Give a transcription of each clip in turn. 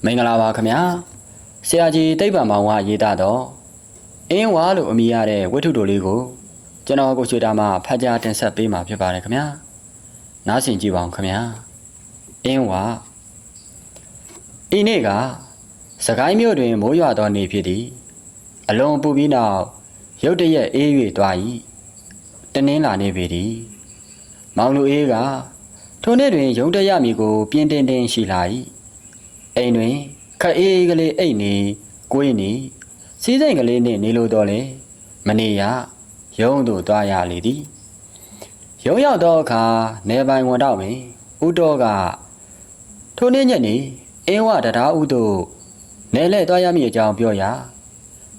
မင်္ဂလာပါခင်ဗျာဆရာကြီးတိတ်ပံမောင်ကရေးသားတော့အင်းဝါလို့အမည်ရတဲ့ဝတ္ထုတိုလေးကိုကျွန်တော်ကိုချွေတာမှဖတ်ကြားတင်ဆက်ပေးမှာဖြစ်ပါတယ်ခင်ဗျာနားဆင်ကြည့်ပါဦးခင်ဗျာအင်းဝါဤနေ့ကစကိုင်းမြို့တွင်မိုးရွာသောနေ့ဖြစ်သည်အလွန်ပူပြီးနောက်ရုတ်တရက်အေး၍သွား၏တနင်္လာနေ့ပေသည်မောင်လူအေးကထိုနေ့တွင်ရုံတရမီကိုပြင်းတင်တင်ရှိလာ၏အိမ်တွင်ခအေးကလေးအိတ်နေကိုင်းနေစီးစိမ်ကလေးနှင့်နေလိုတော့လေမနေရရုံသို့သွားရလေသည်ရုံရောက်သောအခါနေပိုင်ဝန်တော့ပင်ဦးတော်ကထိုနေ့ညနေအင်းဝတရားဦးသို့နေလဲသွားရမည်အကြောင်းပြောရာ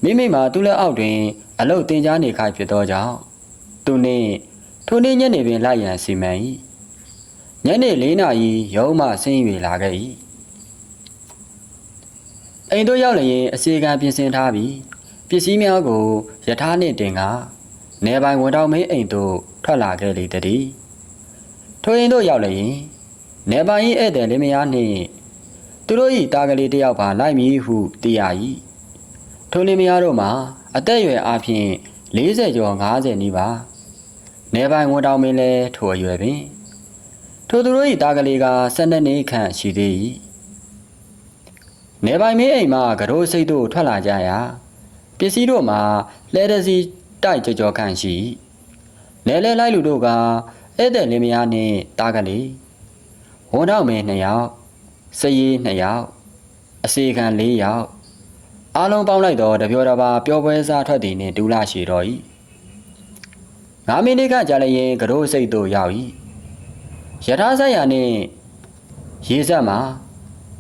မိမိမှာသူ့လက်အောက်တွင်အလုတ်တင်ကြားနေခိုင်းဖြစ်သောကြောင့်သူနှင့်ထိုနေ့ညနေပင်လိုက်ရန်စီမံ၏ညနေ4 နာရီရုံးမှဆင်း၍လာခဲ့၏အိမ်တို့ရောက်လျင်အစီကံပြင်ဆင်ထားပြီးပစ္စည်းများကိုယထာနှင့်တင်ကနေပိုင်ဝန်တော်မင်းအိမ်သို့ထွက်လာခဲ့လေသည်ထိုအိမ်တို့ရောက်လျင်နေပိုင်၏ဧည့်သည်လင်မယားနှင့်သူတို့၏တာကလေးတယောက်ပါလိုက်မည်ဟုသိရ၏ထိုလင်မယားတို့မှာအသက်အရွယ်အပြင်40ကျော်50နီးပါနေပိုင်ဝန်တော်မင်းလည်းထိုအရွယ်ပင်ထိုသူတို့၏တာကလေးက12နှစ်ခန့်ရှိသေး၏နေပိုင်မင်းအိမ်မှကရိုးစိတ်တို့ထွက်လာကြရာပစ္စည်းတို့မှာလဲတစီတိုက်ကြောခန့်ရှိလဲလဲလိုက်လူတို့ကဧည့်သည်လင်မယားနှင့်တာကလေးဝန်တော်မင်း2ယောက်စရီ2ယောက်အစီခံ4ယောက်အားလုံးပေါင်းလိုက်တော့တပြောတော်ပါပျော်ပွဲစားထွက်သည်နှင့်ဒူလာရှိတော်၏9 မိနစ်ခန့်ကြာလျင်ကရိုးစိတ်တို့ရောက်၏ယထာဆက်ရနှင့်ရေဆက်မှာ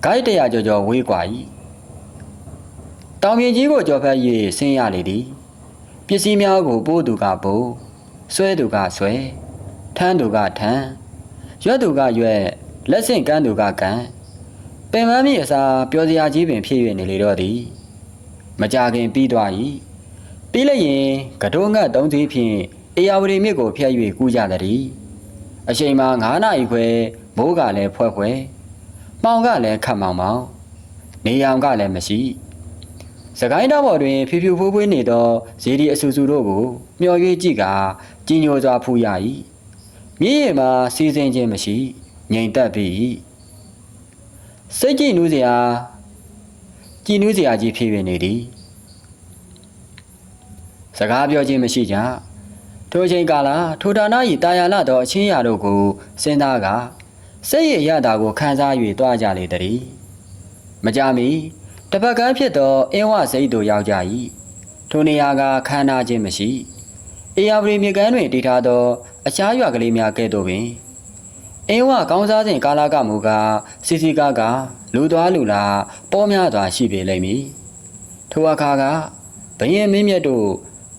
ဂိုက်100ကျော်ဝေးกว่า၏တောင်ပြင်ကြီးကိုကြော်ဖက်၍ဆင်းရလေသည်ပစ္စည်းများကိုပိုးသူကပိုးဆွဲသူကဆွဲထမ်းသူကထမ်းရွက်သူကရွက်လက်ဆင့်ကမ်းသူကကမ်းပင်မမီအစာပျော်စရာကြီးပင်ဖြစ်၍နေလေတော့သည်မကြခင်ပြီးသွား၏ပြီးလျင်ကတိုးငတ်3သီးဖြင့်အေယာဝတီမြစ်ကိုဖျက်၍ကူးကြသည်အချိန်မှာ9 နာရီခွဲမိုးကလည်းဖွဲဖွဲမှောင်ကလည်းခတ်မောင်မောင်နေရောင်ကလည်းမရှိစကိုင်းတောင်ပေါ်တွင်ဖြူဖြူဖွေးဖွေးနေသောဇေဒီအဆူဆူတို့ကိုမျှော်၍ကြည့်ကာကြီးညိုစွာဖူးရ၏မြည်ရည်မှာစီစဉ်ခြင်းမရှိငြိမ်သက်ပြီစိတ်ကြည်နူးစရာကြီးဖြစ်၍နေသည်စကားပြောခြင်းမရှိကြထိုအချိန်ကာလထိုဌာန၏တာယာလသောအချင်းရာတို့ကိုစဉ်းစားကစိတ်ရရတာကိုခံစား၍တွားကြလေသည်မကြမီတပတ်ကန်းဖြစ်သောအင်းဝစိတ်တို့ရောက်ကြ၏ထိုနေရာကခမ်းနားခြင်းမရှိအေယာဝတီမြေကမ်းတွင်တည်ထားသောအခြားရွာကလေးများကဲ့သို့ပင်အင်းဝကောင်းစားစဉ်ကာလကမူကားစီစီကားကလူသွားလူလာပေါ်များစွာရှိပေလိမ့်မည်ထိုအခါကဘရင်မင်းမြတ်တို့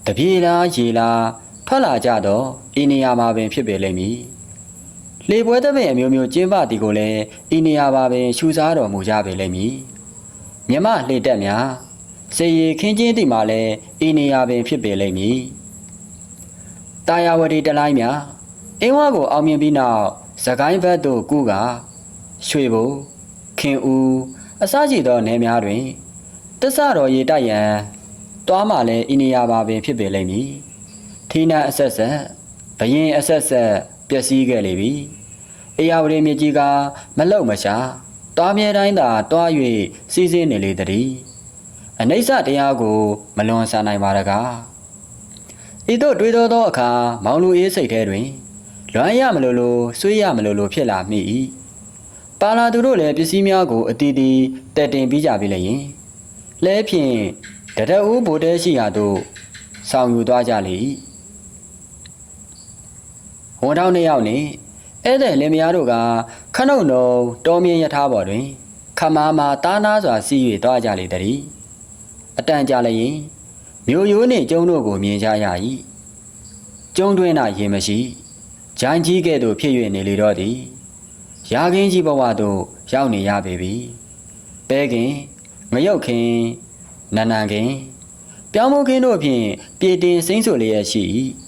တပြေလားရေလားထွက်လာကြသောဤနေရာမှာပင်ဖြစ်ပေလိမ့်မည်လေပွဲသဘင်အမျိုးမျိုးကျင်းပသည်ကိုလည်းဤနေရာပါပင်ရှူစားတော်မူကြပေလိမ့်မည်မြမလှေတက်များစေရီခင်းကျင်းသည်မှာလည်းဤနေရာပင်ဖြစ်ပေလိမ့်မည်တာယာဝတီတလိုင်းများအင်းဝါကိုအောင်မြင်ပြီးနောက်စကိုင်းဘက်သို့ကူးကရွှေဘိုခင်ဦးအစရှိသောနယ်များတွင်တစ္ဆတော်ရေတိုက်ရန်တွားမှလည်းဤနေရာပါပင်ဖြစ်ပေလိမ့်မည်ထီးနှံအဆက်ဆက်ဘရင်အဆက်ဆက်ပျက်စီးခဲ့လေပြီအေယာဝတီမြစ်ကြီးကမလုံမရှာတွားမြဲတိုင်းသာတွား၍စီးစင်းနေလေသည်အနိစ္စတရားကိုမလွန်ဆန်နိုင်ပါတကားဤသို့တွေးသောအခါမောင်လူအေးစိတ်ထဲတွင်လွမ်းရမလို့လို့ဆွေးရမလို့လို့ဖြစ်လာမိ၏ပါလာသူတို့လည်းပစ္စည်းများကိုအတီးတီးတက်တင်ပြီးကြပြီလျင်လဲဖြင့်တရဦးဘိုတဲရှိရာသို့ဆောင်ယူသွားကြလေ၏ဝန်တော်2ယောက်နှင့်ဧည့်သည်လင်မယားတို့ကခဏုံလုံးတောမြင့်ရထားပေါ်တွင်ခမားမှာတားနာစွာစီး၍သွားကြလေသည်အတန်ကြာလျင်မြို့ရိုးနှင့်ကျုံတို့ကိုမြင်ကြရ၏ကျုံတွင်သာရေမရှိဂျိုင်းကြီးကဲ့သို့ဖြစ်၍နေလေတော့သည်ရာခင်းကြီးဘဝသို့ရောက်နေရပေပြီပဲခင်ငရုတ်ခင်နန္နန်ခင်ပြောင်းမိုးခင်းတို့ဖြင့်ပြေတင်စိမ့်ဆိုလျက်ရှိ၏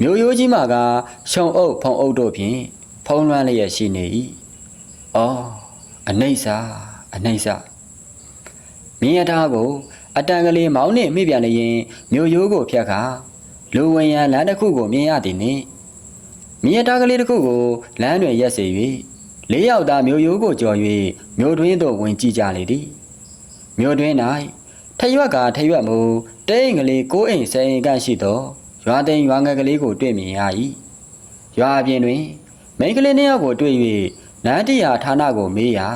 မြို့ရိုးကြီးမှာကရှုံအုပ်ဖုံအုပ်တို့ဖြင့်ဖုံးလွှမ်းလျက်ရှိနေ၏အော်အနိစ္စ မြင်းရထားကိုအတန်ကလေးမောင်းနှင့်မိပြန်လျင်မြို့ရိုးကိုဖြတ်ခါလူဝင်ရန်လမ်းတစ်ခုကိုမြင်ရသည်နှင့်မြင်းရထားကလေးတစ်ခုကိုလမ်းတွင်ရက်စေ၍လေးယောက်သားမြို့ရိုးကိုကျော်၍မြို့တွင်သို့ဝင်ကြည့်ကြလေသည်မြို့တွင်၌ထရွက်ကထရွက်မူတဲအိမ်ကလေးကိုးအိမ်ဆယ်အိမ်ခန့်ရှိသောရွာသိမ်းရွာငယ်ကလေးကိုတွေ့မြင်ရ၏ရွာပြင်တွင်မိန်းကလေးနှစ်ယောက်ကိုတွေ့၍နန်းတီယာဌာနကိုမေးရာ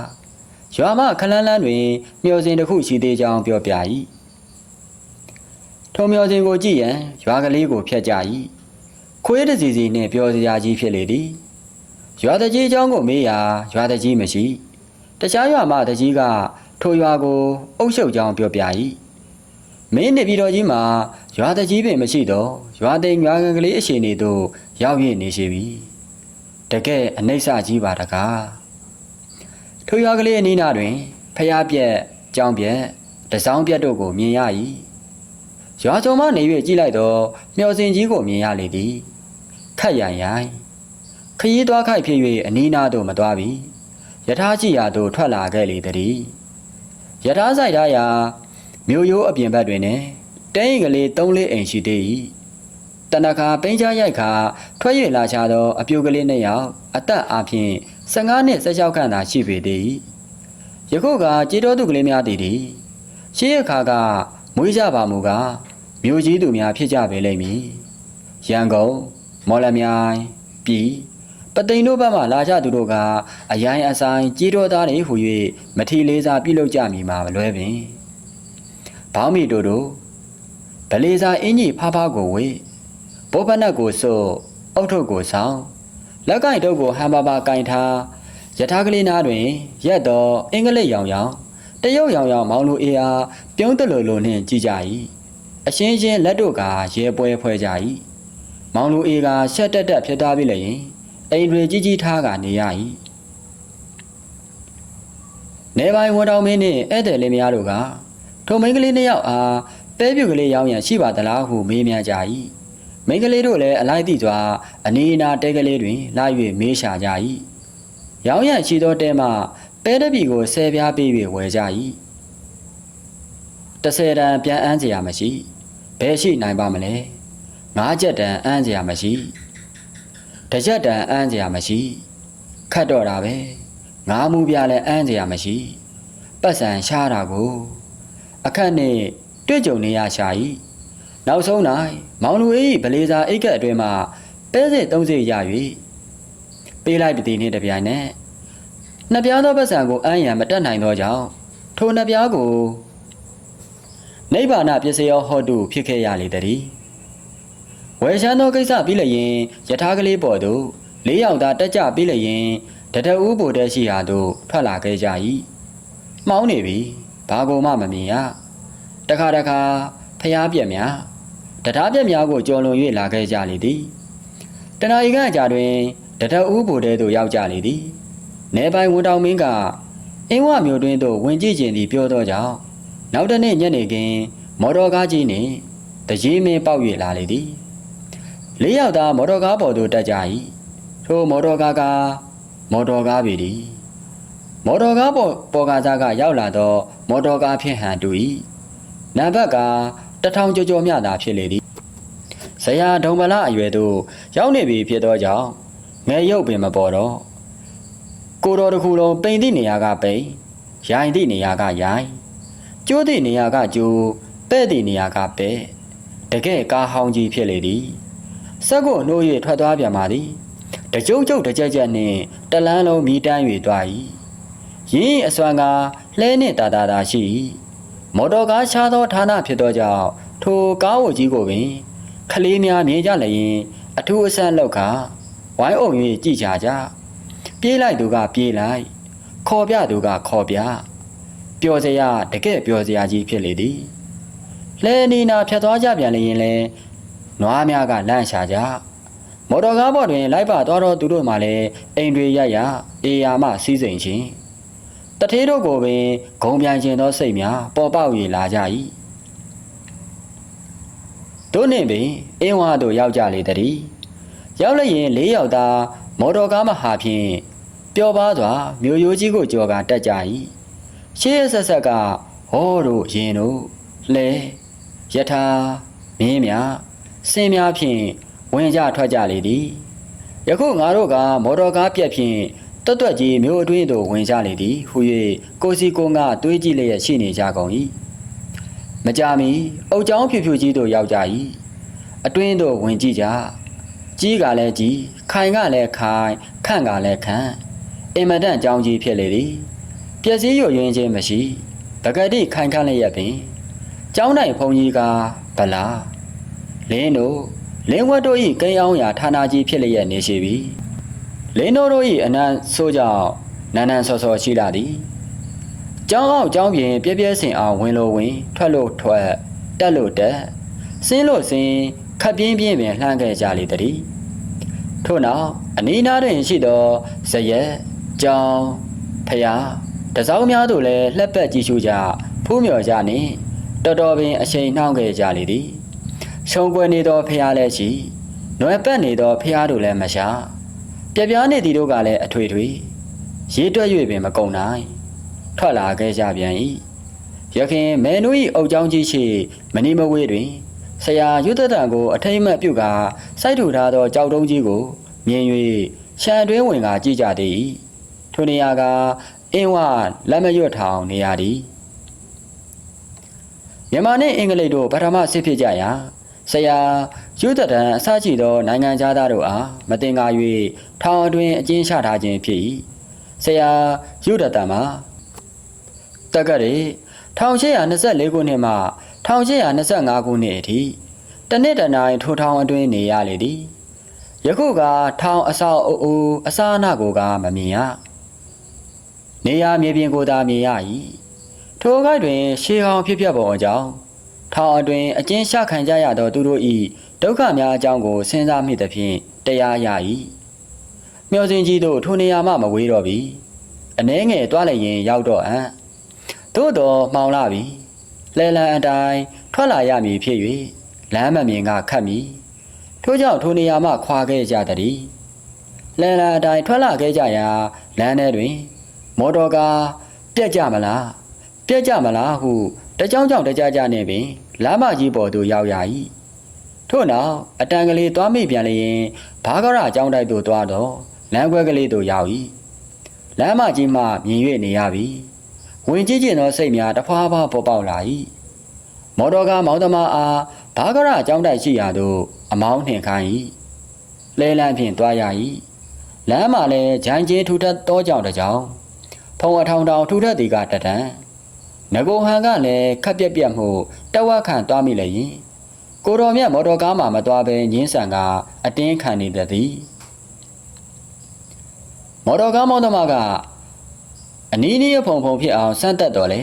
ရွာမခလန်းလန်းတွင်မျောစင်တစ်ခုရှိသေးကြောင်းပြောပြ၏ထိုမျောစင်ကိုကြည့်ရန်ရွာကလေးကိုဖျက်ကြ၏ခွေးတစီစီနှင့်ပြောစရာကြီးဖြစ်လေသည်ရွာတကြီးအကြောင်းကိုမေးရာရွာတကြီးမရှိတခြားရွာမှတကြီးကထိုရွာကိုအုပ်ချုပ်ကြောင်းပြောပြ၏မင်းနေပြည်တော်ကြီးမှာရွာတကြီးပင်မရှိတော့ရွာသိမ်းရွာငယ်ကလေးအရှိနေသို့ရောက်ရနေရှိပြီတကယ်အနှိမ့်စကြီးပါတကားထိုရွာကလေးအနီးနားတွင်ဖျားပြက်ကြောင်းပြက်တစောင်းပြက်တို့ကိုမြင်ရ၏ရွာစုံမှနေ၍ကြည့်လိုက်တော့မျောစင်ကြီးကိုမြင်ရလေသည်ခက်ရိုင်ရိုင်ခရီးသွားခိုက်ဖြစ်၍အနီးနားသို့မသွားပြီယထာကြည့်ရာသို့ထွက်လာခဲ့လေသည်ယထာဆိုင်ထားရာမြို့ရိုးအပြင်ဘက်တွင်တဲအိမ်ကလေး3-4အိမ်ရှိသေး၏တနခါပိန်းချရိုက်ခါထွက်၍လာချသောအပြိုကလေး2ယောက်အသက်အားဖြင့်15နှစ်16ခန့်သာရှိပေသည်ယခုကကြေတော်သူကလေးများတည်ရှေးအခါကမွေးကြပါမူကမြို့ကြီးသူများဖြစ်ကြပေလိမ့်မည်ရန်ကုန်မော်လမြိုင်ပြည်ပသိမ်တို့ဘက်မှလာကြသူတို့ကအရိုင်းအဆိုင်ကြေတော်သားတွေဟူ၍မထီလေးစားပြုလုပ်ကြမည်မှာမလွဲပင်ဘောင်းမီတို့ဗလေစာအင်းကြီးဖားဖားကိုဝေဘောပနတ်ကိုစို့အုတ်ထုတ်ကိုဆောင်လက်ကင်တုပ်ကိုဟန်ပါပါကင်ထားယထာကလေးနားတွင်ရက်တော်အင်္ဂလိပ်ရောင်ရောင်တရုတ်ရောင်ရောင်မောင်လူအေးအားပြုံးတလူလူနှင့်ကြည့်ကြ၏အရှင်းရှင်းလက်တို့ကရဲပွဲဖွဲကြ၏မောင်လူအေးကရှက်တက်တက်ဖြစ်သွားပြီလျင်အိမ်တွေကြီးကြီးထားကနေရ၏နေပိုင်းဝန်တော်မင်းနှင့်ဧည့်သည်လေးများတို့ကထိုမိန်းကလေးနှစ်ယောက်အားပဲပြုတ်ကလေးရောင်းရန်ရှိပါသလားဟုမေးမြန်းကြ၏မိန်းကလေးတို့လည်းအလိုက်သိစွာအနီးအနားတဲကလေးတွင်လာ၍မေးရှာကြ၏ရောင်းရန်ရှိသောတဲမှပဲတပီကို10ပြားပေး၍ဝယ်ကြ၏30တန်ပြန်အမ်းစရာမရှိဘယ်ရှိနိုင်ပါမလဲ9ချက်တန်အမ်းစရာမရှိတစ်ချက်တန်အမ်းစရာမရှိခတ်တော့တာပဲ9မူပြလည်းအမ်းစရာမရှိပတ်စံရှားတာကိုအခက်နှင့်တွေ့ကြုံနေရရှာ၏နောက်ဆုံး၌မောင်လူအေးဗလေစာအိတ်ကက်အတွင်းမှပဲစစ်30ရ၍ပေးလိုက်ပြီနှင့်တပြိုင်နက်နှစ်ပြားသောပတ်စံကိုအမ်းရန်မတက်နိုင်သောကြောင့်ထိုနှစ်ပြားကိုနိဗ္ဗာန်ပစ္စယောဟောတုဖြစ်ခဲ့ရလေသည်ဝယ်ချမ်းသောကိစ္စပြီးလျင်ယထာကလေးပေါ်သို့4ယောက်သားတက်ကြပြီးလျင်တထဦးဘိုတဲရှိရာသို့ထွက်လာခဲ့ကြ၏မှောင်းနေပြီဘာကိုမှမမြင်ရတခါဖျားပြက်များတရားပြက်များကိုကြော်လွန်၍လာခဲ့ကြလေသည်တနာရီခန့်ကြာတွင်တထဦးဘိုတဲသို့ရောက်ကြလေသည်နေပိုင်ဝန်တောင်မင်းကအင်းဝမြို့တွင်သို့ဝင်ကြည့်ခြင်းသည်ပြောသောကြောင့်နောက်တနေ့ညနေခင်းမော်တော်ကားကြီးနှင့်တကြီးမင်းပေါက်၍လာလေသည်4ယောက်သားမော်တော်ကားပေါ်သို့တက်ကြ၏ထိုမော်တော်ကားပေသည်မော်တော်ကားပေါ်ကားစားကရောက်လာသောမော်တော်ကားဖြင့်ဟန်တူ၏နံပါတ်က1000ကျော်မြသာဖြစ်လေသည်ဇရာဒုံဗလာအရွယ်သို့ရောက်နေပြီဖြစ်သောကြောင့်ငယ်ရုပ်ပင်မပေါ်တော့ကိုတော်တစ်ခုလုံးပိန်သည့်နေရာကပိန်ရိုင်သည့်နေရာကရိုင်ကျိုးသည့်နေရာကကျိုးပဲ့သည့်နေရာကပဲ့တကယ်ကားဟောင်းကြီးဖြစ်လေသည်ဆက်ကိုနှိုး၍ထွက်သွားပြန်ပါသည်တကြုံတကြက်ကြက်နှင့်တလန်းလုံးမိတန်း၍သွား၏ရင်းအစွမ်းကလှဲနှင့်တာရှိ၏မော်တော်ကားရှားသောဌာနဖြစ်သောကြောင့်ထိုကားဝကြီးကိုပင်ခလေးများမြင်ကြလျင်အထူးအဆန်းလောက်ခါဝိုင်းအုံ၍ကြည့်ကြပြေးလိုက်သူကပြေးလိုက်ခေါ်ပြသူကခေါ်ပြပျော်စရာတကယ်ပျော်စရာကြီးဖြစ်လေသည်လဲနီနာဖြတ်သွားကြပြန်လျင်လဲနွားများကလန့်ရှာကြမော်တော်ကားပေါ်တွင်လိုက်ပါသွားတော့သူတို့မှလည်းအိမ်တွေရအေယာမှစီးစိမ်ခြင်းတထေးတို့ကိုပင်ဂုံပြန်ခြင်းသောစိတ်များပေါ်ပေါက်၍လာကြ၏တို့နှင့်ပင်အင်းဝါသို့ရောက်ကြလေသည်ရောက်လျင်4ယောက်သားမော်တော်ကားမဟာဖြင့်ပျော်ပါစွာမြို့ရိုးကြီးကိုကြော်ကတက်ကြ၏ရှေးဆက်ဆက်က ဟောတို့ရင်တို့လဲယထာမင်းများစင်များဖြင့်ဝင်ကြထွက်ကြလေသည်ယခုငါတို့ကမော်တော်ကားပြက်ဖြင့်တွတ်တွတ်ကြီးမြို့အတွင်းသို့ဝင်ကြလေသည်ဟူ၍ကိုစီကိုငါတွေးကြည့်လျက်ရှိနေကြကုန်၏မကြမီအုတ်ချောင်းဖြူဖြူကြီးတို့ရောက်ကြ၏အတွင်းသို့ဝင်ကြည့်ကြကြီးကလည်းကြီးခိုင်ကလည်းခိုင်ခန့်ကလည်းခန့်အင်မတန်ကြောင်းကြီးဖြစ်လေသည်ပျက်စီးရွရင်းခြင်းမရှိတကတိခိုင်ခန့်လျက်ပင်ကျောင်းနိုင်ဘုံကြီးကဗလာလင်းတို့လင်းဝတ်တို့၏ကိန်းအောင်ရာဌာနကြီးဖြစ်လျက်နေရှိပြီလင်းတို့၏အနံဆိုးကြောင့်နန်းနန်းဆော်ဆော်ရှိလာသည်ကျောင်းအောင်ကျောင်းပြင်ပြဲပြဲစင်အောင်ဝင်လို့ဝင်ထွက်လို့ထွက်တက်လို့တက်ဆင်းလို့ဆင်းခပ်ပြင်းပြင်းပင်လှမ်းခဲ့ကြလေသည်ထို့နောက်အနီးနားတွင်ရှိသောဇရက်ကျောင်းဖျားတစောင်းများတို့လည်းလှက်ပတ်ကြည့်ရှုကြဖူးမြော်ကြနှင့်တော်တော်ပင်အချိန်နှောင်းခဲ့ကြလေသည်ရှုံကွယ်နေသောဖျားလည်းရှိနွယ်ပတ်နေသောဖျားတို့လည်းမရှာပြပြားနေသည်တို့ကလည်းအထွေထွေရေးတွက်၍ပင်မကုန်နိုင်ထွက်လာခဲ့ကြပြန်၏ရခင်မဲနူး၏အုတ်ချောင်းကြီးရှိမနီမဝေးတွင်ဆရာရွတ်သက်တံကိုအထိမ့်မှတ်ပြုကာစိုက်ထူထားသောကြောက်တုံးကြီးကိုမြင်၍ရှံတွင်းဝင်ကကြည့်ကြသည်ထိုနေရာကအင်းဝလက်မရွတ်ထောင်နေရသည်မြန်မာနှင့်အင်္ဂလိပ်တို့ပထမစစ်ဖြစ်ကြရာဆရာရွတ်သက်တံအစရှိသောနိုင်ငံသားတို့အားမတင်ကား၍ထောင်အတွင်းအကျဉ်းချထားခြင်းဖြစ်၏ဆရာရွတ်သက်တံမှာတက္ကရာ1824ခုနှစ်မှ1825ခုနှစ်အထိတနှစ်တနိုင်ထိုထောင်အတွင်းနေရလေသည်ယခုကထောင်အဆောက်အဦအစားအနာကိုကမမြင်ရနေရမြေပြင်ကိုသာမြင်ရ၏ထိုခိုက်တွင်ရှေးဟောင်းဖြစ်ပျက်ပုံအကြောင်းထောင်အတွင်းအကျဉ်းချခံကြရသောသူတို့၏ဒုက္ခများအကြောင်းကိုစဉ်းစားမိသဖြင့်တရားရ၏မျောစင်ကြီးတို့ထိုနေရာမှမဝေးတော့ပြီအနှဲငယ်တွားလိုက်ရင်ရောက်တော့အံ့သို့တော်မှောင်လာပြီလဲလံအတိုင်းထွက်လာရမည်ဖြစ်၍လမ်းမမြင်ကခတ်မည်ထို့ကြောင့်ထိုနေရာမှခွာခဲ့ကြသည်လဲလံအတိုင်းထွက်လာခဲ့ကြရာလမ်းထဲတွင်မော်တော်ကားပြက်ကြမလားဟုတကြောင်ကြောင်တကြကြနှင့်ပင်လမ်းမကြီးပေါ်သို့ရောက်ရ၏ထို့နောက်အတန်ကလေးသွားမိပြန်လျင်ဘာကရအကြောင်းတိုက်သို့သွားတော့လမ်းခွဲကလေးသို့ရောက်၏လမ်းမကြီးမှမြင်၍နေရပြီဝင်ကြည့်ကျင်သောစိတ်များတဖွာဖွာပေါ်ပေါက်လာ၏မော်တော်ကားမောင်းသမားအားဘာကရအကြောင်းတိုက်ရှိရာသို့အမောင်းနှင်ခိုင်း၏လဲလန်းဖြင့်သွားရ၏လမ်းမှာလည်းဂျိုင်းချင်းထူထပ်သောကြောင်တစ်ကြောင်ဖုံအထောင်ထောင်ထူထပ်သည်ကတတန်ငကိုဟန်ကလည်းခက်ပြက်ပြက်မှုတဝက်ခန့်သွားမိလျင်ကိုတော်မြတ်မော်တော်ကားမှမသွားဘဲငင်းဆန်ကအတင်းခံနေသည်မော်တော်ကားမောင်းသမားကအနီးနီးဖုံဖုံဖြစ်အောင်စမ်းတက်တော်လေ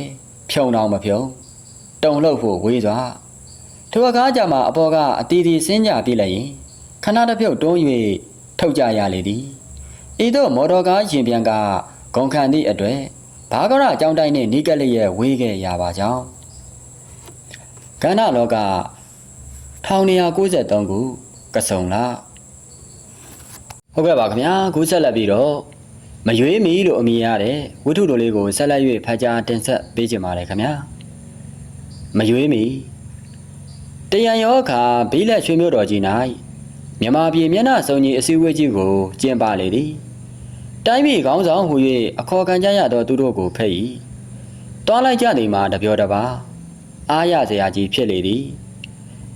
ဖြုံတော်မဖြုံတုံလှုပ်ဖို့ဝေးစွာထိုအခါကျမှအပေါ်ကအတီးတီဆင်းကြပြလိုက်ရင်ခဏတစ်ပြုတ်တွန်း၍ထုတ်ကြရလေသည်ဤသို့မော်တော်ကားရင်ပြန်ကဂုံခံသည့်အတွက်ဘာကရအကြောင်းတိုင်းနှင့်နီးကပ်လျက်ဝေးခဲ့ရပါကြောင်းကဏ္ဍလောက1993ခုကစုံလာဟုတ်ကဲ့ပါခင်ဗျာခုဆက်လက်ပြီးတော့မရွေးမီလို့အမည်ရတဲ့ဝိထုတို့လေးကိုဆက်လက်၍ဖတ်ကြားတင်ဆက်ပေးကြပါမယ်ခင်ဗျာမရွေးမီတရံရောအခါဘိလက်ရွှေမြို့တော်ကြီး၌မြမပြည်မျက်နှာစုံကြီးအစည်းအဝေးကြီးကိုကျင်းပလေသည်တိုင်းပြည်ခေါင်းဆောင်ဟူ၍အခေါ်ခံကြရသောသူတို့ကိုဖဲ့၏တွားလိုက်ကြသည်မှာတပြောတပါအားရစရာကြီးဖြစ်လေသည်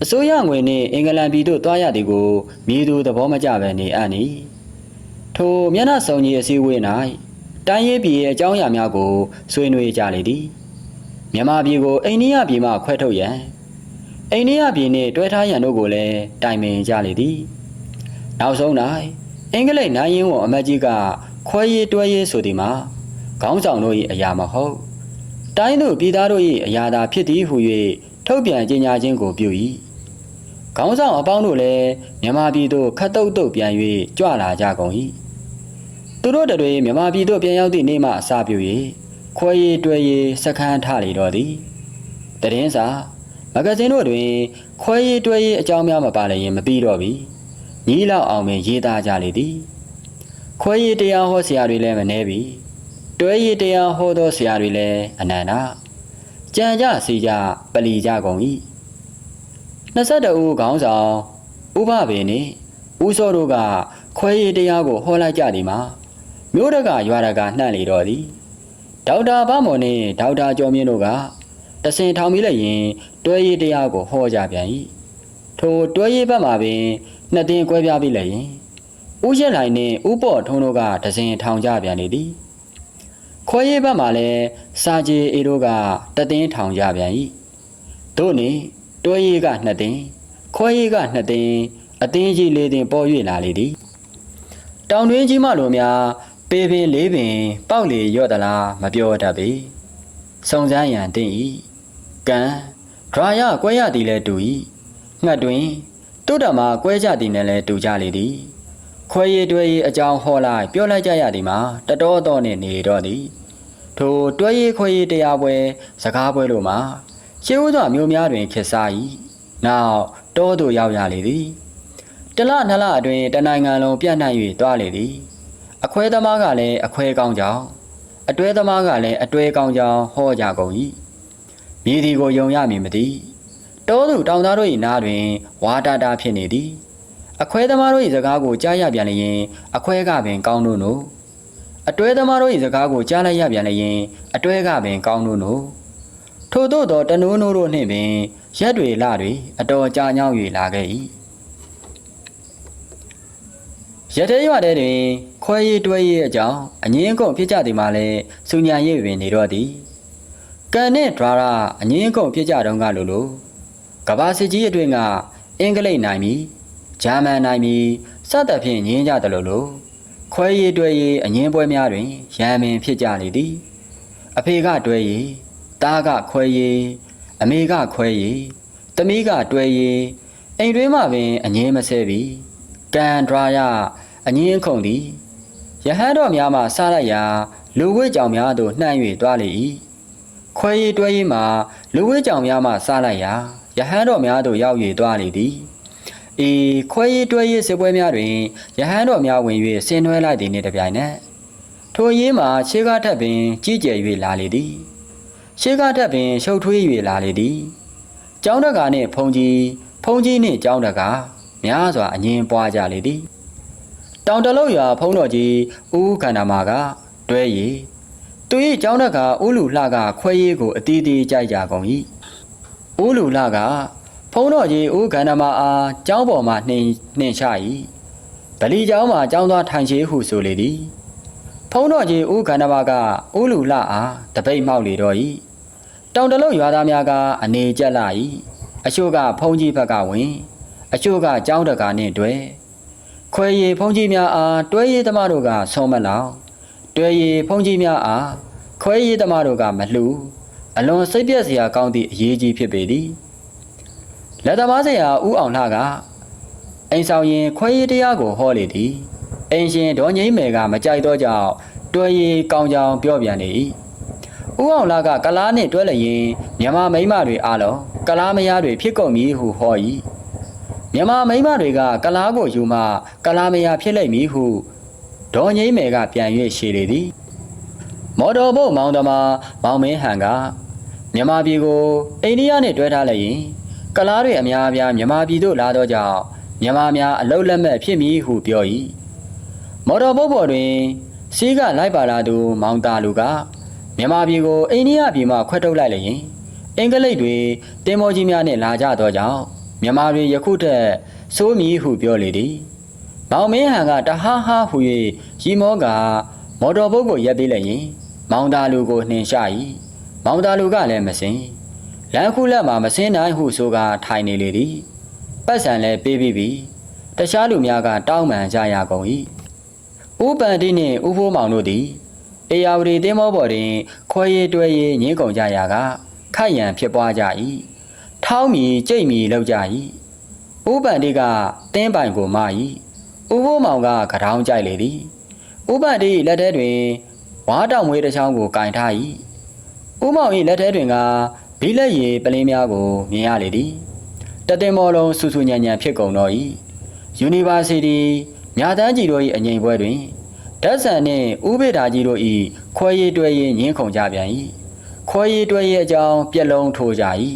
အစိုးရငွေနှင့်အင်္ဂလန်ပြည်သို့တွားရသည်ကိုမြေသူသဘောမကျဘဲနေအံ့နီထိုမျက်နှာစုံကြီးအစည်းအဝေး၌တိုင်းရေးပြည်ရဲ့အကြောင်းအရာများကိုဆွေးနွေးကြလေသည်မြန်မာပြည်ကိုအိန္ဒိယပြည်မှခွဲထုတ်ရန်အိန္ဒိယပြည်နှင့်တွဲထားရန်တို့ကိုလည်းတိုင်ပင်ကြလေသည်နောက်ဆုံး၌အင်္ဂလိပ်နိုင်ရင်ဝန်အမတ်ကြီးကခွဲရေးတွဲရေးဆိုသည်မှာခေါင်းဆောင်တို့၏အရာမဟုတ်တိုင်းသူပြည်သားတို့၏အရာသာဖြစ်သည်ဟု၍ထုတ်ပြန်ကြေညာခြင်းကိုပြု၏ခေါင်းဆောင်အပေါင်းတို့လည်းမြန်မာပြည်သို့ခတ်တုတ်တုတ်ပြန်၍ကြွလာကြကုန်၏သူတို့တွေမြန်မာပြည်သို့ပြန်ရောက်သည့်နေ့မှအစပြု၍ခွဲရေးတွဲရေးစခန်းထလေတော့သည်တရင်စာမဂ္ဂဇင်းတို့တွင်ခွဲရေးတွဲရေးအကြောင်းများမပါလျင်မပြီးတော့ပြီညီးလောက်အောင်ပင်ရေးသားကြလေသည်ခွဲရေးတရားဟောဆရာတွေလည်းမနှဲပြီတွဲရေးတရားဟောသောဆရာတွေလည်းအနန္တ ကြံကြစီကြပလီကြကုန်၏22ဦးခေါင်းဆောင်ဥပပင်နှင့်ဦးစောတို့ကခွဲရည်တရားကိုဟောလိုက်ကြသည်မှာမြို့တကရွာတကနှံ့လေတော့သည်ဒေါက်တာဗမော်နှင့်ဒေါက်တာကျော်မြင့်တို့ကတဆင်ထောင်ပြီးလည်းရင်တွဲရည်တရားကိုဟောကြပြန်၏ထိုတွဲရည်ဘက်မှာပင်နှစ်သင်းကွဲပြားပြီးလည်းရင်ဦးရက်လိုင်နှင့်ဦးပေါ့ထုံးတို့ကတဆင်ထောင်ကြပြန်လေသည်ခွဲရည်ဘက်မှာလည်းစာကြည်အေတို့ကတသင်းထောင်ကြပြန်၏တို့နှင့်တွဲရည်ကနှစ်သင်းခွဲရည်ကနှစ်သင်းအသင်းကြီးလေးသင်းပေါ်၍လာလေသည်တောင်တွင်းကြီးမလိုများပေပင်လေးပင်ပေါက်လေရော့သလားမပြောတတ်ပေစုံစမ်းရန်တင့်၏ကံဒရာရကွဲရသည်လည်းတူ၏ငှက်တွင်တုဒ္ဓမှာကွဲကြသည်နဲ့လည်းတူကြလေသည်ခွဲရည်တွဲရည်အကြောင်းဟောလိုက်ပြောလိုက်ကြရသည်မှာတတော်တော်နှင့်နေတော့သည်ထိုတွဲရည်ခွဲရည်တရားပွဲစကားပွဲတို့မှာရှေးဥစွာမျိုးများတွင်ခက်စား၏နောက်တောသို့ရောက်ရလေသည်တလနှစ်လအတွင်းတနိုင်ငံလုံးပြန့်နှံ့၍တွားလေသည်အခွဲသမားကလည်းအခွဲကောင်းကြောင်းအတွဲသမားကလည်းအတွဲကောင်းကြောင်းဟောကြကုန်၏မြည်သည်ကိုယုံရမည်မသိတောသူတောင်သားတို့၏နားတွင်ဝါတာတာဖြစ်နေသည်အခွဲသမားတို့၏စကားကိုကြားရပြန်လျင်အခွဲကပင်ကောင်းတို့နို့အတွဲသမားတို့၏စကားကိုကြားလိုက်ရပြန်လျင်အတွဲကပင်ကောင်းတို့နို့ထို့သောတနိုးနိုးတို့နှင့်ပင်ရက်တွေလတွေအတော်ကြာညောင်း၍လာခဲ့၏ရတဲ့ရွာတဲ့တွင်ခွဲရည်တွဲရည်အကြောင်းအငင်းကုန်ဖြစ်ကြသည်မှာလည်းစူညာရည်ပင်နေတော့သည်ကံနှင့်ဒရာရအငင်းကုန်ဖြစ်ကြတုန်းကလိုကဘာစစ်ကြီးအတွင်းကအင်္ဂလိပ်နိုင်မည်ဂျာမန်နိုင်မည်စသဖြင့်ငင်းကြသလိုခွဲရည်တွဲရည်အငင်းပွဲများတွင်ရန်မင်ဖြစ်ကြလေသည်အဖေကတွဲရည်သားကခွဲရည်အမေကခွဲရည်သမီးကတွဲရည်အိမ်တွင်းမှပင်အငင်းမဆဲပြီကံဒရာရအငင်းခုန်သည်ယဟန်တော်များမှစားလိုက်ရာလူဝိကြောင်များသို့နှံ့၍တွားလေ၏ခွဲရည်တွဲရည်မှာလူဝိကြောင်များမှစားလိုက်ရာယဟန်တော်များသို့ရောက်၍တွားလေသည်ခွဲရည်တွဲရည်စစ်ပွဲများတွင်ယဟန်တော်များဝင်၍ဆင်နွှဲလိုက်သည်နှင့်တပြိုင်နက်ထိုရင်းမှာရှေးကားထက်ပင်ကြီးကျယ်၍လာလေသည်ရှေးကားထက်ပင်ရှုပ်ထွေး၍လာလေသည်ကျောင်းတကာနှင့်ဖုန်ကြီးနှင့်ကျောင်းတကာများစွာအငင်းပွားကြလေသည်တောင်တလုတ်ရွာဖုံးတော်ကြီးဦးခန္ဓာမာကတွဲရည်သူ၏ကျောင်းတကာဦးလူလှကခွဲရည်ကိုအတီးတီးကြိုက်ကြကုန်၏ဦးလူလှကဖုံးတော်ကြီးဦးခန္ဓာမာအားကျောင်းပေါ်မှနှင်ချ၏ဗလီကျောင်းမှာကျောင်းသားထိုင်ရှိဟုဆိုလေသည်ဖုံးတော်ကြီးဦးခန္ဓာမာကဦးလူလှအားတပိတ်မှောက်လေတော့၏တောင်တလုတ်ရွာသားများကအနေကျက်လာ၏အချို့ကဖုံးကြီးဘက်ကဝင်အချို့ကကျောင်းတကာနှင့်တွဲခွဲရည်ဖုံးကြီးများအားတွဲရည်သမားတို့ကဆုံးမလောက်တွဲရည်ဖုံးကြီးများအားခွဲရည်သမားတို့ကမလှူအလွန်စိတ်ပြည့်စရာကောင်းသည့်အရေးကြီးဖြစ်ပေသည်လက်သမားဆရာဦးအောင်လှကအိမ်ဆောင်ရင်ခွဲရည်တရားကိုဟောလေသည်အိမ်ရှင်ဒေါ်ငိမ့်မယ်ကမကြိုက်သောကြောင့်တွဲရည်ကောင်းကြောင်ပြောပြန်လေ၏ဦးအောင်လှကကလားနှင့်တွဲလျင်မြန်မာမိန်းမတွေအားလုံးကလားမယားတွေဖြစ်ကုန်မည်ဟုဟော၏မြန်မာမိန်းမတွေကကလားကိုယူမှကလားမယားဖြစ်လိမ့်မည်ဟုဒေါ်ငိမ့်မယ်ကပြန်၍ရှေလေသည်မော်တော်ဘုတ်မောင်သမားမောင်မင်းဟန်ကမြန်မာပြည်ကိုအိန္ဒိယနှင့်တွဲထားလိုက်ရင်ကလားတွေအများအပြားမြန်မာပြည်သို့လာသောကြောင့်မြန်မာများအလုံးလက်မဲ့ဖြစ်မည်ဟုပြော၏မော်တော်ဘုတ်ပေါ်တွင်စီးကလိုက်ပါလာသူမောင်တာလူကမြန်မာပြည်ကိုအိန္ဒိယပြည်မှခွဲထုတ်လိုက်လျင်အင်္ဂလိပ်တွေတင်မောကြီးများနှင့်လာကြသောကြောင့်မြန်မာပြည်ယခုထက်စိုးမည်ဟုပြောလေသည်မောင်မင်းဟန်ကတဟားဟားဟု၍ရီမောကမော်တော်ဘုတ်ကိုရက်ပေးလိုက်ရင်မောင်တာလူကိုနှင်ရှာ၏မောင်တာလူကလည်းမစင်လမ်းခုလက်မှာမစင်နိုင်ဟုဆိုကထိုင်နေလေသည်ပတ်စံလည်းပေးပြီးပြီတခြားလူများကတောင်းပန်ကြရကုန်၏ဦးပန်တိနှင့်ဦးဖိုးမောင်တို့သည်အေယာဝတီတင်းမောပေါ်တွင်ခွဲရည်တွဲရည်ငင်းကုန်ကြရာကခိုက်ရန်ဖြစ်ပွားကြ၏ထောင်းမီကြိတ်မီလောက်ကြ၏ဥပန်တိကတင်းပိုင်ကိုမ၏ဥဖိုးမောင်ကကထောင်းကြိုက်လေသည်ဥပန်တိလက်ထဲတွင်ဝါတောင်မွေးတစ်ချောင်းကိုကင်ထား၏ဥမောင်၏လက်ထဲတွင်ကဘီလက်ရည်ပလင်းများကိုမြင်ရလေသည်တတင်မော်လုံးဆူဆူညံ့ညံ့ဖြစ်ကုန်တော့၏ယူနီဗာစီတီမြာတန်းကြီးတို့၏အငိမ်ပွဲတွင်ဓာတ်ဆန်နှင့်ဥပေဒါကြီးတို့၏ခွဲရည်တွဲရည်ငင်းခုန်ကြပြန်၏ ခွ ခွဲရည်တွဲရည်အကြောင်းပြက်လုံးထိုးကြ၏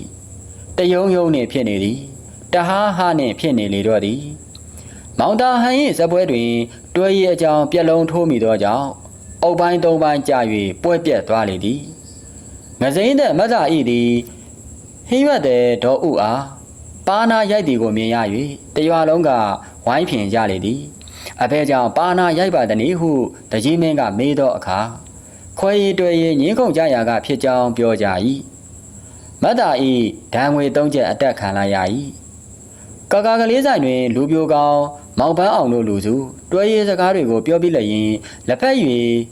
တယုံယုံနှင့်ဖြစ်နေသည်တဟားဟားနှင့်ဖြစ်နေလေတော့သည်မောင်တာဟန်၏ဇပွဲတွင်တွဲရည်အကြောင်းပြက်လုံးထိုးမိသောကြောင့်အုပ်ပိုင်းသုံးပိုင်းကြာ၍ပွဲပြက်သွားလေသည်ငစိမ့်တဲ့မဇ္ဇဤသည်ဟင်းရွက်တဲ့ဒေါ်ဥအားပါနာရိုက်သည်ကိုမြင်ရ၍တရွာလုံးကဝိုင်းဖြင်ကြလေသည်အဖေကြောင့်ပါနာရိုက်ပါသည်ဟုတကြီးမင်းကမေးသောအခါခွဲရည်တွဲရည်ငင်းခုန်ကြရာကဖြစ်ကြောင်းပြောကြ၏မတ်တာဤဒဏ်ငွေ3ချက်အတက်ခံလိုက်ရ၏ကာကာကလေးဆိုင်တွင်လူပြိုကောင်မောင်ပန်းအောင်တို့လူစုတွဲရည်စကားတွေကိုပြောပြလျင်လက်ဖက်၍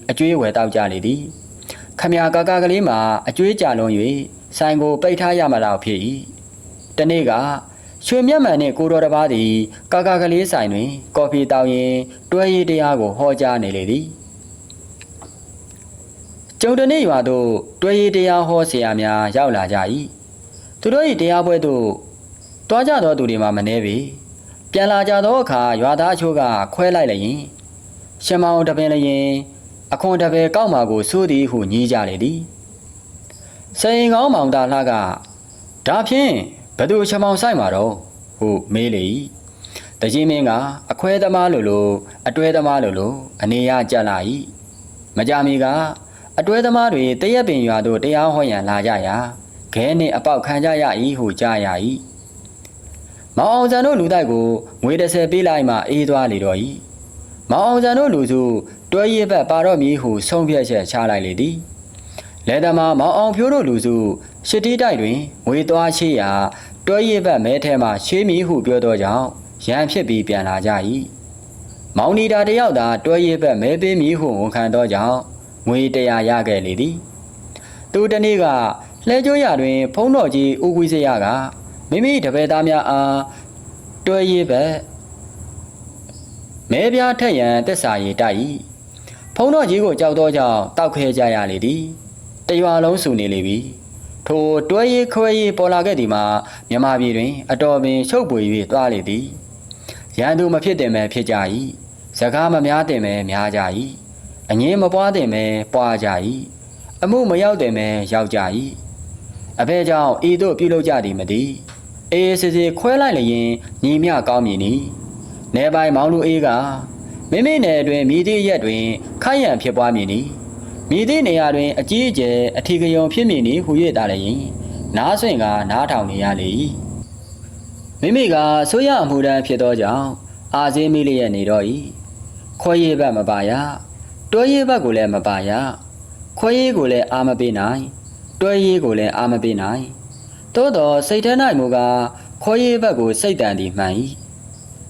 အကျွေးဝယ်တောက်ကြလေသည်ခမရကာကာကလေးမှာအကျွေးကြလုံး၍ဆိုင်ကိုပိတ်ထားရမလားဖြစ်၏တနေ့ကရွှေမျက်မှန်နှင့်ကိုတော်တစ်ပါးသည်ကာကာကလေးဆိုင်တွင်ကော်ဖီတောက်ရင်းတွဲရည်တရားကိုဟောကြားနေလေသည်ကျုံတနေ့ရွာသို့တွဲရည်တရားဟောဆရာများရောက်လာကြ၏သူတို့၏တရားပွဲသို့တွားကြသောသူတွေမှမနှဲပေပြန်လာကြသောအခါရွာသားအချို့ကခွဲလိုက်လျင်ရှမောင်တပင်လျင်အခွန်တပယ်ကောက်မာကိုစိုးသည်ဟုညည်းကြလေသည်စိန်ကောင်းမောင်သားလှကဒါဖြင့်ဘသူရှမောင်ဆိုင်မှာတော့ဟုမေးလေ၏တကြီးမင်းကအခွဲသမားလိုအတွဲသမားလိုအနေရကြလာ၏မကြမီကအတွဲသမားတွေတရက်ပင်ရွာသို့တရားဟောရန်လာကြရာခဲနှင့်အပေါက်ခံကြရ၏ဟုကြားရ၏မောင်အောင်ဆန်တို့လူတိုက်ကိုငွေ30ပေးလိုက်မှအေးသွားလေတော့၏မောင်အောင်ဆန်တို့လူစုတွဲရည်ဘက်ပါတော့မည်ဟုဆုံးဖြတ်ချက်ချလိုက်လေသည်လဲသမားမောင်အောင်ဖြိုးတို့လူစုရှစ်တီးတိုက်တွင်ငွေသွားချေးရာတွဲရည်ဘက်မဲထဲမှရှေးမည်ဟုပြောသောကြောင့်ရန်ဖြစ်ပြီးပြန်လာကြ၏မောင်နီတာတယောက်သာတွဲရည်ဘက်မဲပေးမည်ဟုဝန်ခံသောကြောင့်ငွေ100ရခဲ့လေသည်သူတနေ့ကလှဲကျိုးရတွင်ဖုံးတော်ကြီးဦးကွီးစရကမိမိတပည့်သားများအားတွဲရည်ဘက်မဲပြားထက်ရန်တက်စာရည်တိုက်၏ဖုံးတော်ကြီးကိုကြောက်သောကြောင့်တောက်ခဲကြရလေသည်တရွာလုံးစုနေလေပြီထိုတွဲရည်ခွဲရည်ပေါ်လာခဲ့သည်မှာမြမပြည်တွင်အတော်ပင်ရှုပ်ပွေ၍သွားလေသည်ရန်သူမဖြစ်တင်မဲ့ဖြစ်ကြ၏စကားမများတင်မဲ့များကြ၏အငင်းမပွားတင်မဲ့ပွားကြ၏အမှုမရောက်တင်မဲ့ရောက်ကြ၏အဖေကြောင့်ဤသို့ပြုလုပ်ကြသည်မသည်အေးစစ်စစ်ခွဲလိုက်လျင်ညီမျှကောင်းမည်နီနေပိုင်မောင်လူအေးကမိမိနယ်တွင်မိသည့်ရက်တွင်ခိုက်ရန်ဖြစ်ပွားမည်နီမိသည့်နေရာတွင်အကြီးအကျယ်အထီးကယုံဖြစ်မည်နီဟူ၍တာလျင်နားဆွင့်ကနားထောင်နေရလေ၏မိမိကဆိုးရအမှုတန်းဖြစ်သောကြောင့်အာဇေးမိလျက်နေတော့၏ခွဲရည်ဘက်မပါရတွဲရည်ဘက်ကိုလည်းမပါရခွဲရည်ကိုလည်းအာမပေးနိုင်တွဲရည်ကိုလည်းအာမပေးနိုင်သို့တော်စိတ်ထဲ၌မူကားခွဲရည်ဘက်ကိုစိတ်တန်သည်မှန်၏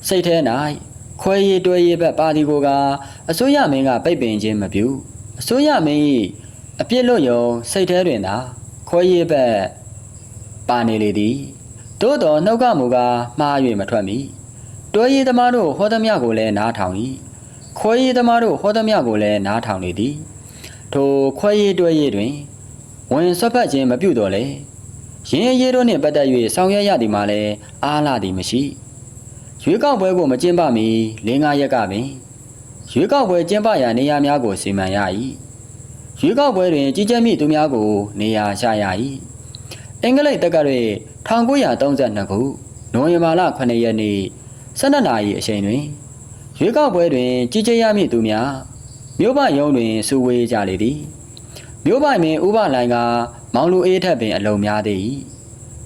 စိတ်ထဲ၌ခွဲရည်တွဲရည်ဘက်ပါသည်ကိုကအစိုးရမင်းကပိတ်ပင်ခြင်းမပြုအစိုးရမင်း၏အပြစ်လွတ်ယုံစိတ်ထဲတွင်သာခွဲရည်ဘက်ပါနေလေသည်သို့တော်နှုတ်ကမူကားမှား၍မထွက်မီတွဲရည်သမားတို့ဟောသမျှကိုလည်းနားထောင်၏ခွဲရည်သမားတို့ဟောသမျှကိုလည်းနားထောင်လေသည်ထိုခွဲရည်တွဲရည်တွင်ဝင်ဆွတ်ဖက်ခြင်းမပြုတော့လေရင်းရည်တို့နှင့်ပတ်သက်၍ဆောင်ရွက်ရသည်မှာလည်းအားလာသည်မရှိရွေးကောက်ပွဲကိုမကျင်းပမီ4-5ရက်ကပင်ရွေးကောက်ပွဲကျင်းပရာနေရာများကိုစီမံရ၏ရွေးကောက်ပွဲတွင်ကြီးကြပ်မည့်သူများကိုနေရာချရ၏အင်္ဂလိပ်တက္ကရာ1932ခုနိုဝင်ဘာလ9ရက်နေ့12နာရီအချိန်တွင်ရွေးကောက်ပွဲတွင်ကြီးကြပ်ရမည့်သူများမြို့ပရုံးတွင်စုဝေးကြလေသည်မြို့ပိုင်ပင်ဥပလိုင်ကမောင်လူအေးထက်ပင်အလုံးများသေး၏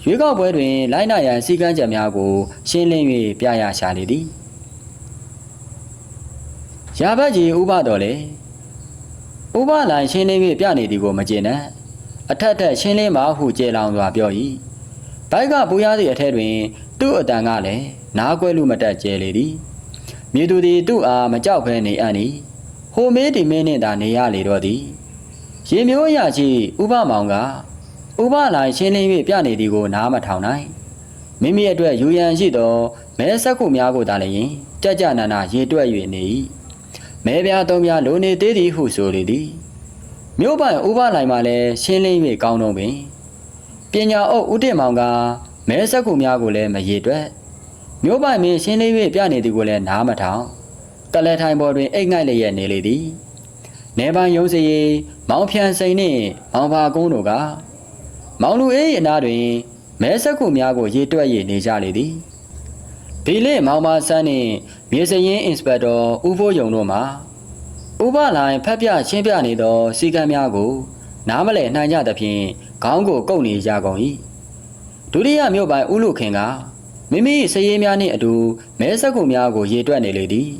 ရွေးကောက်ပွဲတွင်လိုက်နာရန်စည်းကမ်းချက်များကိုရှင်းလင်း၍ပြရရှာလေသည်ရာဘတ်ကြီးဥပတော်လေဥပလိုင်ရှင်းလင်း၍ပြနေသည်ကိုမကျေနပ်အထက်ထက်ရှင်းလင်းပါဟုကျေလောင်စွာပြော၏ဘိုက်ကပူရသည့်အထက်တွင်သူ့အတန်ကလည်းနားကွဲလူမတက်ကျဲလေသည်မြေသူသည်သူ့အားမကြောက်ဘဲနေအံ့၏ဟိုမေးဒီမင်းနှင့်သာနေရလေတော့သည်ရေမျိုးရရှိဥပမောင်ကဥပလိုင်ရှင်းလင်း၍ပြနေသည်ကိုနားမထောင်နိုင်မိမိအတွက်ယူရန်ရှိသောမဲဆက်ခုများကိုသာလျင်ကြကြနာနာရေတွက်၍နေ၏မဲပြားသုံးပြားလိုနေသေးသည်ဟုဆိုလေသည်မြို့ပိုင်ဥပလိုင်မှလည်းရှင်းလင်း၍ကောင်းတော့ပင်ပညာအုပ်ဦးတင်မောင်ကမဲဆက်ခုများကိုလည်းမရေတွက်မြို့ပိုင်မင်းရှင်းလင်း၍ပြနေသည်ကိုလည်းနားမထောင်တလဲထိုင်ပေါ်တွင်အိတ်ငိုက်လျက်နေလေသည် နေပိုင်ရုံးစရီမောင်ဖြန်စိန်နှင့်မောင်ပါကုန်းတို့ကမောင်လူအေးအနားတွင်မဲဆက်ခုများကိုရေတွက်ရနေကြလေသည်ဒီလေမောင်ပါဆန်းနှင့်မြေစရင်အင်စပက်တော်ဦးဖိုးယုံတို့မှာဥပလိုင်းဖက်ပြရှင်းပြနေသောစီကံများကိုနားမလည်နိုင်ကြသဖြင့်ခေါင်းကိုကုတ်နေကြကုန်၏ဒုတိယမြို့ပိုင်ဦးလူခင်ကမိမိစရေးများနှင့်အတူမဲဆက်ခုများကိုရေတွက်နေလေသည်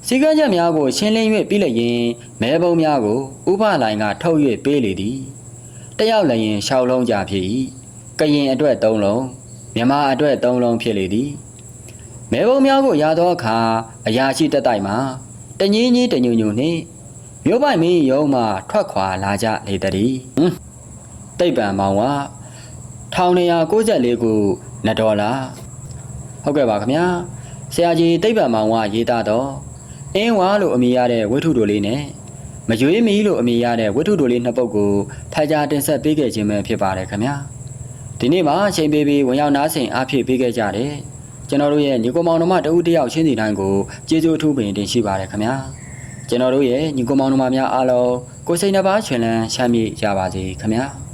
စီကံချက်များကိုရှင်းလင်း၍ပြီးလျင်မဲပုံများကိုဥပလိုင်းကထုတ်၍ပေးလေသည်တယောက်လည်းရင်ရှောက်လုံးကြဖြစ်၏ကရင်အတွက်3လုံးမြန်မာအတွက်3လုံးဖြစ်လေသည်မဲပုံများကိုရသောအခါအရာရှိတက်တိုက်မှာတငင်းကြီးတညူညူနှင့်မြို့ပိုင်မင်းရုံးမှထွက်ခွာလာကြလေသည်တိတ်ပံမောင်က1294ခု$2ဟုတ်ကဲ့ပါခင်ဗျာဆရာကြီးတိတ်ပံမောင်ကရေးသားတော့အင်းဝါလို့အမည်ရတဲ့ဝိထုတို့လေးနဲ့မရွေးမီလို့အမည်ရတဲ့ဝိထုတို့လေးနှစ်ပုဒ်ကိုဖတ်ကြားတင်ဆက်ပေးခဲ့ခြင်းပဲဖြစ်ပါတယ်ခင်ဗျာဒီနေ့မှာအချိန်ပေးပြီးဝင်ရောက်နားဆင်အားဖြည့်ပေးခဲ့ကြတယ်ကျွန်တော်တို့ရဲ့ညီကိုမောင်တို့မှတဦးတယောက်ချင်းစီတိုင်းကိုကျေးဇူးအထူးပင်တင်ရှိပါတယ်ခင်ဗျာကျွန်တော်တို့ရဲ့ညီကိုမောင်တို့မှများအားလုံးကိုယ်စိတ်နှပါချွင်လန်းချမ်းမြေ့ကြပါစေခင်ဗျာ